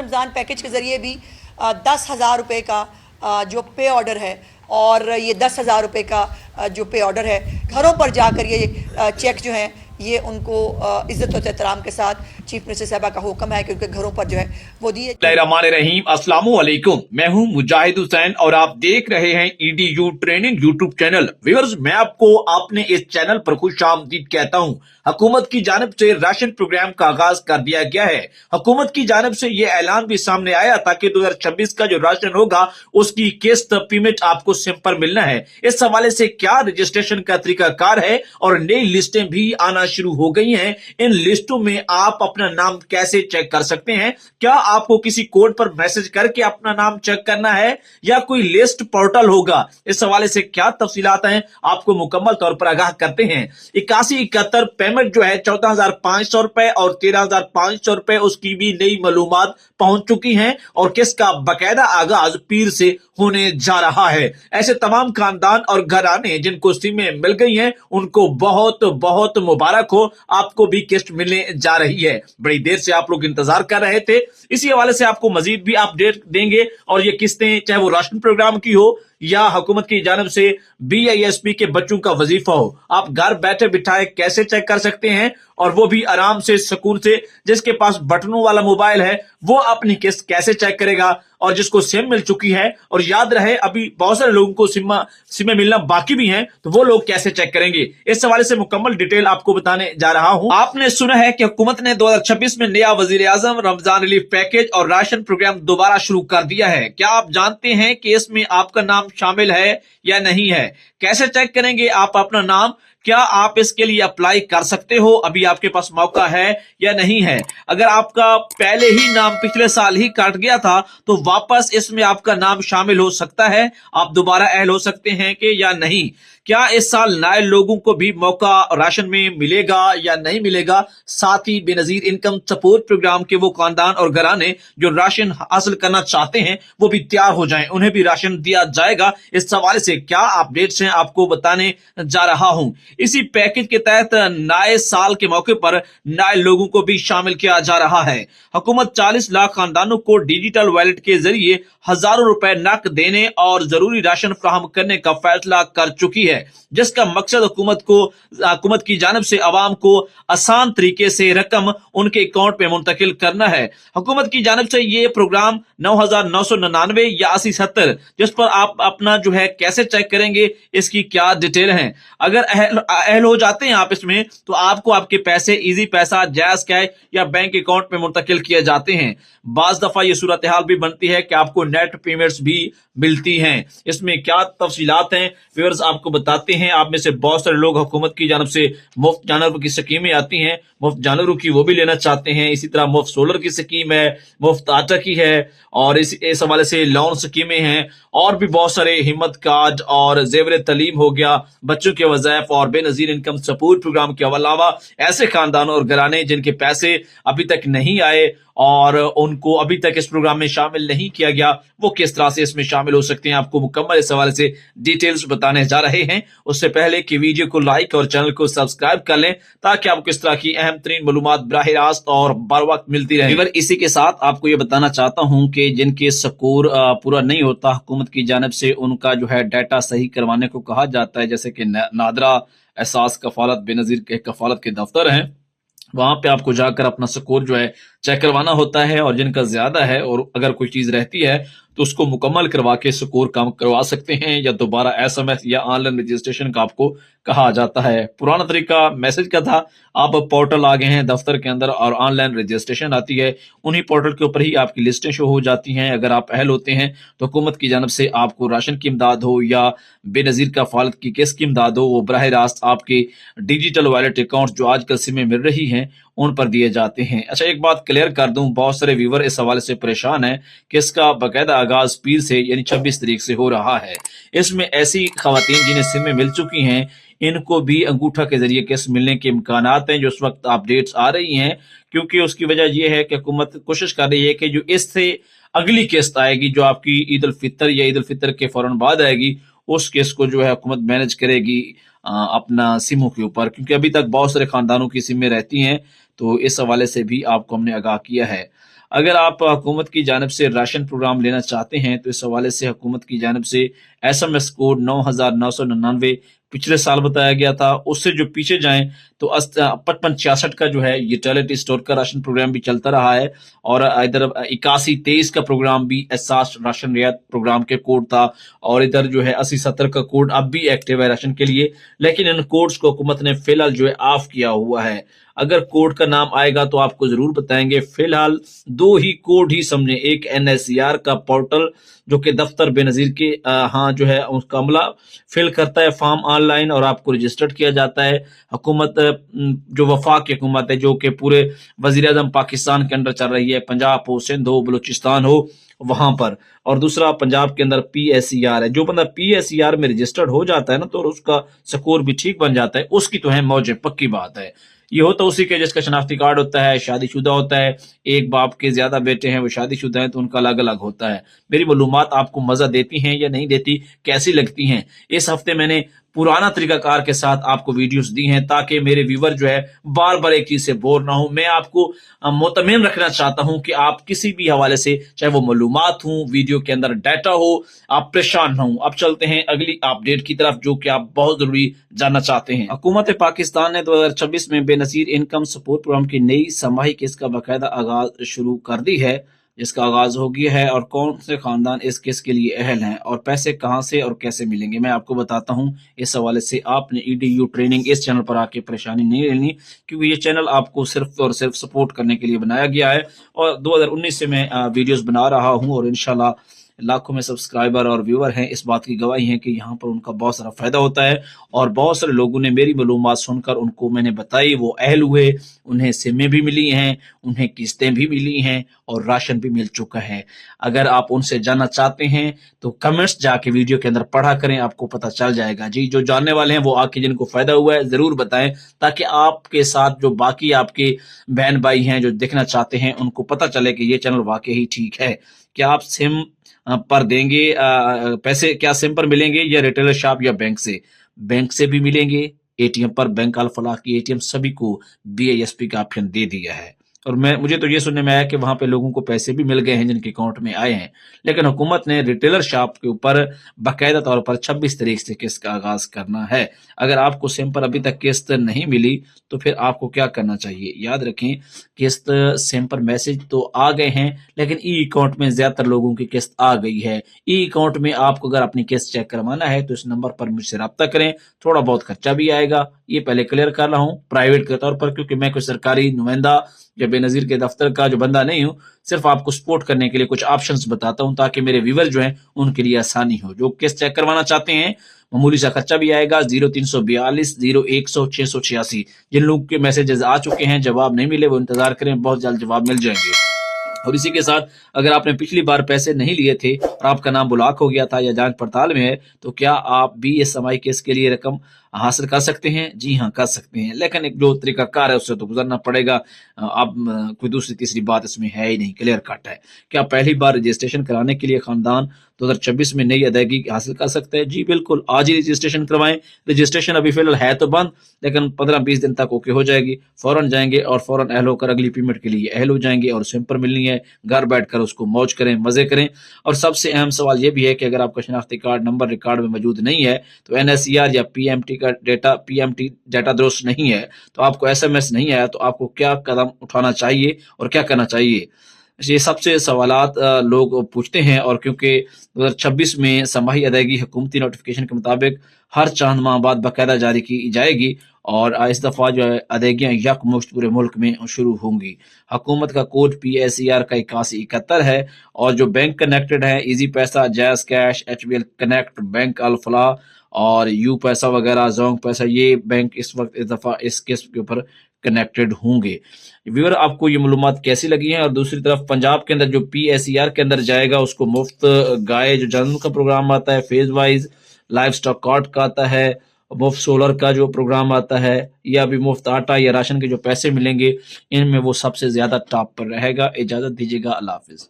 رمضان package کے ذریعے بھی 10,000 روپے کا جو پے آرڈر ہے اور یہ 10,000 روپے کا جو پے آرڈر ہے گھروں پر جا کر یہ چیک جو ہیں یہ ان کو عزت و احترام کے ساتھ چیف منسٹر صاحبہ کا حکم ہے کہ ان کے گھروں پر جو ہے وہ دیے. بسم اللہ الرحمن الرحیم. السلام علیکم. میں ہوں مجاہد حسین اور آپ دیکھ رہے ہیں EDU training YouTube channel. Viewers, میں آپ کو اپنے اس چینل پر خوش آمدید کہتا ہوں. حکومت کی جانب سے راشن پروگرام کا آغاز کر دیا گیا ہے. حکومت کی جانب سے یہ اعلان بھی سامنے آیا تھا کہ 2026 کا جو راشن ہوگا اس کی قسط پیمنٹ آپ کو سم پر ملنا ہے. اس حوالے سے کیا رجسٹریشن کا طریقہ کار ہے اور نئی لسٹیں بھی آنا شروع ہو گئی ہیں. ان لسٹوں میں آپ اپنا نام کیسے چیک کر سکتے ہیں؟ کیا آپ کو کسی کوڈ پر میسج کر کے اپنا نام چیک کرنا ہے یا کوئی لسٹ پورٹل ہوگا؟ اس حوالے سے کیا تفصیلات ہیں آپ کو مکمل طور پر آگاہ کرتے ہیں. 8171 پیمنٹ جو ہے 14,500 روپے اور 13,500 روپے، اس کی بھی نئی معلومات پہنچ چکی ہیں اور کس کا باقاعدہ آغاز پیر سے ہونے جا رہا ہے. ایسے تمام خاندان اور گھرانے جن کو سمیں مل گئی ہیں ان کو بہت بہت مبارک ہو. آپ کو بھی قسط ملنے جا رہی ہے. بڑی دیر سے آپ لوگ انتظار کر رہے تھے. اسی حوالے سے آپ کو مزید بھی اپڈیٹ دیں گے اور یہ قسطیں چاہے وہ راشن پروگرام کی ہو یا حکومت کی جانب سے BISP کے بچوں کا وظیفہ ہو، آپ گھر بیٹھے بٹھائے کیسے چیک کر سکتے ہیں اور وہ بھی آرام سے سکون سے. جس کے پاس بٹنوں والا موبائل ہے وہ اپنی قسط کیسے چیک کرے گا، اور جس کو سم مل چکی ہے، اور یاد رہے ابھی بہت سارے لوگوں کو سمیں ملنا باقی بھی ہیں، تو وہ لوگ کیسے چیک کریں گے؟ اس حوالے سے مکمل ڈیٹیل آپ کو بتانے جا رہا ہوں. آپ نے سنا ہے کہ حکومت نے 2026 میں نیا وزیر اعظم رمضان ریلیف پیکج اور راشن پروگرام دوبارہ شروع کر دیا ہے. کیا آپ جانتے ہیں کہ اس میں آپ کا نام شامل ہے یا نہیں ہے؟ کیسے چیک کریں گے آپ اپنا نام؟ کیا آپ اس کے لیے اپلائی کر سکتے ہو؟ ابھی آپ کے پاس موقع ہے یا نہیں ہے؟ اگر آپ کا پہلے ہی نام پچھلے سال ہی کاٹ گیا تھا تو واپس اس میں آپ کا نام شامل ہو سکتا ہے. آپ دوبارہ اہل ہو سکتے ہیں کہ یا نہیں؟ کیا اس سال نئے لوگوں کو بھی موقع راشن میں ملے گا یا نہیں ملے گا؟ ساتھ ہی بے نظیر انکم سپورٹ پروگرام کے وہ خاندان اور گھرانے جو راشن حاصل کرنا چاہتے ہیں وہ بھی تیار ہو جائیں، انہیں بھی راشن دیا جائے گا. اس حوالے سے کیا اپڈیٹس ہیں آپ کو بتانے جا رہا ہوں. اسی پیکج کے تحت نئے سال کے موقع پر نئے لوگوں کو بھی شامل کیا جا رہا ہے. حکومت 40 لاکھ خاندانوں کو ڈیجیٹل ویلٹ کے ذریعے ہزاروں روپے نقد دینے اور ضروری راشن فراہم کرنے کا فیصلہ کر چکی ہے، جس کا مقصد حکومت کی جانب سے عوام کو آسان طریقے سے رقم ان کے اکاؤنٹ پہ منتقل کرنا ہے. حکومت کی جانب سے یہ پروگرام 9,999 یا 8070 جس پر آپ اپنا جو ہے کیسے چیک کریں گے، اس کی کیا ڈیٹیل ہیں. اگر اہل ہو جاتے ہیں آپ اس میں تو آپ کو آپ کے پیسے ایزی پیسہ، جائز کیش یا بینک اکاؤنٹ میں منتقل کیے جاتے ہیں. بعض دفعہ یہ صورتحال بھی بنتی ہے کہ آپ کو نیٹ پیمنٹس بھی ملتی ہیں. اس میں کیا تفصیلات ہیں ویورز آپ کو بتاتے ہیں. آپ میں سے بہت سارے لوگ حکومت کی جانب سے مفت جانوروں کی سکیمیں آتی ہیں، مفت جانوروں کی وہ بھی لینا چاہتے ہیں. اسی طرح مفت سولر کی سکیم ہے، مفت آٹا کی ہے، اور اس حوالے سے لون سکیمیں ہیں، اور بھی بہت سارے ہمت کارڈ اور زیور تعلیم ہو گیا، بچوں کے وظائف اور بے نظیر انکم سپورٹ پروگرام کے علاوہ ایسے خاندانوں اور گھرانے جن کے پیسے ابھی تک نہیں آئے اور ان کو ابھی تک اس پروگرام میں شامل نہیں کیا گیا، وہ کس طرح سے اس میں شامل ہو سکتے ہیں. آپ کو مکمل اس حوالے سے ڈیٹیلز بتانے جا رہے ہیں. اس سے پہلے کہ ویڈیو کو لائک اور چینل کو سبسکرائب کر لیں تاکہ آپ کو اس طرح کی اہم ترین معلومات براہ راست اور بر وقت ملتی رہے. اسی کے ساتھ آپ کو یہ بتانا چاہتا ہوں کہ جن کے سکور پورا نہیں ہوتا، حکومت کی جانب سے ان کا جو ہے ڈیٹا صحیح کروانے کو کہا جاتا ہے، جیسے کہ نادرہ احساس کفالت بے نظیر کے کفالت کے دفتر ہیں، وہاں پہ آپ کو جا کر اپنا سکور جو ہے چیک کروانا ہوتا ہے. اور جن کا زیادہ ہے اور اگر کوئی چیز رہتی ہے تو اس کو مکمل کروا کے سکور کام کروا سکتے ہیں، یا دوبارہ SMS یا آن لائن رجسٹریشن کا آپ کو کہا جاتا ہے. پرانا طریقہ میسج کا تھا، آپ پورٹل آ گئے ہیں دفتر کے اندر اور آن لائن رجسٹریشن آتی ہے، انہی پورٹل کے اوپر ہی آپ کی لسٹیں شو ہو جاتی ہیں. اگر آپ اہل ہوتے ہیں تو حکومت کی جانب سے آپ کو راشن کی امداد ہو یا بے نظیر کفالت کی قسط کی امداد ہو، وہ براہ راست آپ کے ڈیجیٹل ویلٹ اکاؤنٹ جو آج کل سمیں مل رہی ہیں ان پر دیے جاتے ہیں. اچھا، ایک بات کلیئر کر دوں، بہت سارے ویور اس حوالے سے پریشان ہیں کہ اس کا باقاعدہ آغاز پیر سے یعنی 26 تاریخ سے ہو رہا ہے. اس میں ایسی خواتین جنہیں سمیں مل چکی ہیں ان کو بھی انگوٹھا کے ذریعے قسط ملنے کے امکانات ہیں، جو اس وقت اپڈیٹس آ رہی ہیں. کیونکہ اس کی وجہ یہ ہے کہ حکومت کوشش کر رہی ہے کہ جو اس سے اگلی قسط آئے گی، جو آپ کی عید الفطر یا عید الفطر کے فوراً بعد آئے گی، اس قسط کو جو ہے حکومت مینج کرے گی اپنا سموں کے اوپر. کیونکہ ابھی تک بہت سارے خاندانوں کی سمیں رہتی ہیں، تو اس حوالے سے بھی آپ کو ہم نے آگاہ کیا ہے. اگر آپ حکومت کی جانب سے راشن پروگرام لینا چاہتے ہیں تو اس حوالے سے حکومت کی جانب سے SMS کوڈ 9999 پچھلے سال بتایا گیا تھا. اس سے جو پیچھے جائیں تو 5566 کا جو ہے یوٹیلیٹی اسٹور کا راشن پروگرام بھی چلتا رہا ہے, اور ادھر 8123 کا پروگرام بھی احساس راشن رعایت پروگرام کے کوڈ تھا, اور ادھر جو ہے 8070 کا کوڈ اب بھی ایکٹیو ہے راشن کے لیے, لیکن ان کوڈز کو حکومت نے فی الحال جو ہے آف کیا ہوا ہے. اگر کوڈ کا نام آئے گا تو آپ کو ضرور بتائیں گے. فی الحال 2 ہی کوڈ ہی سمجھیں, ایک NSER کا پورٹل جو کہ دفتر بے نظیر کے ہاں جو ہے اس کا عملہ فل کرتا ہے فارم آن لائن اور آپ کو رجسٹرڈ کیا جاتا ہے. حکومت جو وفاق کی حکومت ہے جو کہ پورے وزیر اعظم پاکستان کے اندر چل رہی ہے, پنجاب ہو, سندھ ہو, بلوچستان ہو, وہاں پر. اور دوسرا پنجاب کے اندر PSER ہے. جو بندہ PSER میں رجسٹرڈ ہو جاتا ہے نا تو اس کا سکور بھی ٹھیک بن جاتا ہے, اس کی تو ہے موجیں, پکی بات ہے. یہ ہوتا اسی کے جس کا شناختی کارڈ ہوتا ہے, شادی شدہ ہوتا ہے, ایک باپ کے زیادہ بیٹے ہیں وہ شادی شدہ ہیں تو ان کا الگ الگ ہوتا ہے. میری معلومات آپ کو مزہ دیتی ہیں یا نہیں دیتی, کیسی لگتی ہیں؟ اس ہفتے میں نے پرانا طریقہ کار کے ساتھ آپ کو ویڈیوز دی ہیں تاکہ میرے ویور جو ہے بار بار ایک چیز سے بور نہ ہوں. میں آپ کو مطمئن رکھنا چاہتا ہوں کہ آپ کسی بھی حوالے سے, چاہے وہ معلومات ہوں, ویڈیو کے اندر ڈیٹا ہو, آپ پریشان نہ ہوں. اب چلتے ہیں اگلی اپ ڈیٹ کی طرف جو کہ آپ بہت ضروری جاننا چاہتے ہیں. حکومت پاکستان نے 2026 میں بے نظیر انکم سپورٹ پروگرام کی نئی سماہی قسط کا باقاعدہ آغاز شروع کر دی ہے, جس کا آغاز ہو گیا ہے, اور کون سے خاندان اس قسط کے لیے اہل ہیں اور پیسے کہاں سے اور کیسے ملیں گے میں آپ کو بتاتا ہوں. اس حوالے سے آپ نے EDU ٹریننگ اس چینل پر آ کے پریشانی نہیں لینی, کیونکہ یہ چینل آپ کو صرف اور صرف سپورٹ کرنے کے لیے بنایا گیا ہے, اور 2019 سے میں ویڈیوز بنا رہا ہوں, اور انشاءاللہ لاکھوں میں سبسکرائبر اور ویور ہیں, اس بات کی گواہی ہے کہ یہاں پر ان کا بہت سارا فائدہ ہوتا ہے. اور بہت سارے لوگوں نے میری معلومات سن کر ان کو میں نے بتائی, وہ اہل ہوئے, انہیں سمیں بھی ملی ہیں, انہیں قسطیں بھی ملی ہیں, اور راشن بھی مل چکا ہے. اگر آپ ان سے جاننا چاہتے ہیں تو کمنٹس جا کے ویڈیو کے اندر پڑھا کریں, آپ کو پتہ چل جائے گا. جی جو جاننے والے ہیں وہ آ کے جن کو فائدہ ہوا ہے ضرور بتائیں, تاکہ آپ کے ساتھ جو باقی آپ کے بہن بھائی ہیں جو دیکھنا چاہتے ہیں ان کو پتہ چلے کہ یہ چینل واقعی ٹھیک ہے. کیا آپ سم پر دیں گے پیسے, کیا سم پر ملیں گے یا ریٹیلر شاپ یا بینک سے؟ بینک سے بھی ملیں گے. ATM پر بینک الفلاح کی ATM سبھی کو BISP کا آپشن دے دیا ہے, اور مجھے تو یہ سننے میں آیا کہ وہاں پہ لوگوں کو پیسے بھی مل گئے ہیں جن کے اکاؤنٹ میں آئے ہیں. لیکن حکومت نے ریٹیلر شاپ کے اوپر باقاعدہ طور پر 26 تاریخ سے قسط کا آغاز کرنا ہے. اگر آپ کو سم پر ابھی تک قسط نہیں ملی تو پھر آپ کو کیا کرنا چاہیے؟ یاد رکھیں, قسط سم پر میسج تو آ گئے ہیں, لیکن اکاؤنٹ میں زیادہ تر لوگوں کی قسط آ گئی ہے. اکاؤنٹ میں آپ کو اگر اپنی قسط چیک کروانا ہے تو اس نمبر پر مجھ سے رابطہ کریں. تھوڑا بہت خرچہ بھی آئے گا, یہ پہلے کلیئر کر رہا ہوں پرائیویٹ کے طور پر, کیونکہ میں کوئی سرکاری نمائندہ یا بے نظیر کے دفتر کا جو بندہ نہیں ہوں. صرف آپ کو سپورٹ کرنے کے لیے کچھ آپشنز بتاتا ہوں تاکہ میرے ویور جو ہیں ان کے لیے آسانی ہو. جو قسط چیک کروانا چاہتے ہیں معمولی سا خرچہ بھی آئے گا. 0342 0100 686. جن لوگوں کے میسیجز آ چکے ہیں جواب نہیں ملے وہ انتظار کریں, بہت جلد جواب مل جائیں گے. اور اسی کے ساتھ اگر آپ نے پچھلی بار پیسے نہیں لیے تھے اور آپ کا نام بلاک ہو گیا تھا یا جانچ پڑتال میں ہے تو کیا آپ بھی اس سمائی کیس کے لیے رقم حاصل کر سکتے ہیں؟ جی ہاں کر سکتے ہیں, لیکن ایک جو طریقہ کار ہے اس سے تو گزرنا پڑے گا. اب کوئی دوسری تیسری بات اس میں ہے ہی نہیں, کلیئر کٹ ہے. کیا پہلی بار رجسٹریشن کرانے کے لیے خاندان 2026 میں نئی ادائیگی حاصل کر سکتے ہیں؟ جی بالکل, آج ہی رجسٹریشن کروائیں. رجسٹریشن ابھی فی الحال ہے تو بند, لیکن 15-20 دن تک اوکے ہو جائے گی. فوراً جائیں گے اور فوراً اہل ہو کر اگلی پیمنٹ کے لیے اہل ہو جائیں گے, اور سم پر ملنی ہے. گھر بیٹھ کر اس کو موج کریں, مزے کریں. اور سب سے اہم سوال یہ بھی ہے کہ اگر آپ کا شناختی کارڈ نمبر ریکارڈ میں موجود نہیں ہے تو NSER یا PMT کا ڈیٹا درست نہیں ہے, تو آپ کو SMS نہیں آیا, تو آپ کو کیا قدم اٹھانا چاہیے اور کیا کرنا چاہیے؟ یہ سب سے سوالات لوگ پوچھتے ہیں. اور کیونکہ 2026 میں سماہی ادائیگی حکومتی نوٹیفیکیشن کے مطابق ہر چاند ماہ بعد باقاعدہ جاری کی جائے گی, اور اس دفعہ جو ہے ادائیگیاں یکمشت پورے ملک میں شروع ہوں گی. حکومت کا کوڈ PSER کا 8171 ہے, اور جو بینک کنیکٹڈ ہے ایزی پیسہ, جیز کیش, HBL کنیکٹ, بینک الفلاح اور یو پیسہ وغیرہ, زونگ پیسہ, یہ بینک اس وقت اس دفعہ اس قسط کے اوپر کنیکٹڈ ہوں گے. ویور آپ کو یہ معلومات کیسی لگی ہیں؟ اور دوسری طرف پنجاب کے اندر جو PSER کے اندر جائے گا اس کو مفت گائے جو جنم کا پروگرام آتا ہے, phase wise life stock card کا آتا ہے, مفت سولر کا جو پروگرام آتا ہے, یا بھی مفت آٹا یا راشن کے جو پیسے ملیں گے, ان میں وہ سب سے زیادہ ٹاپ پر رہے گا. اجازت دیجیے گا, اللہ حافظ.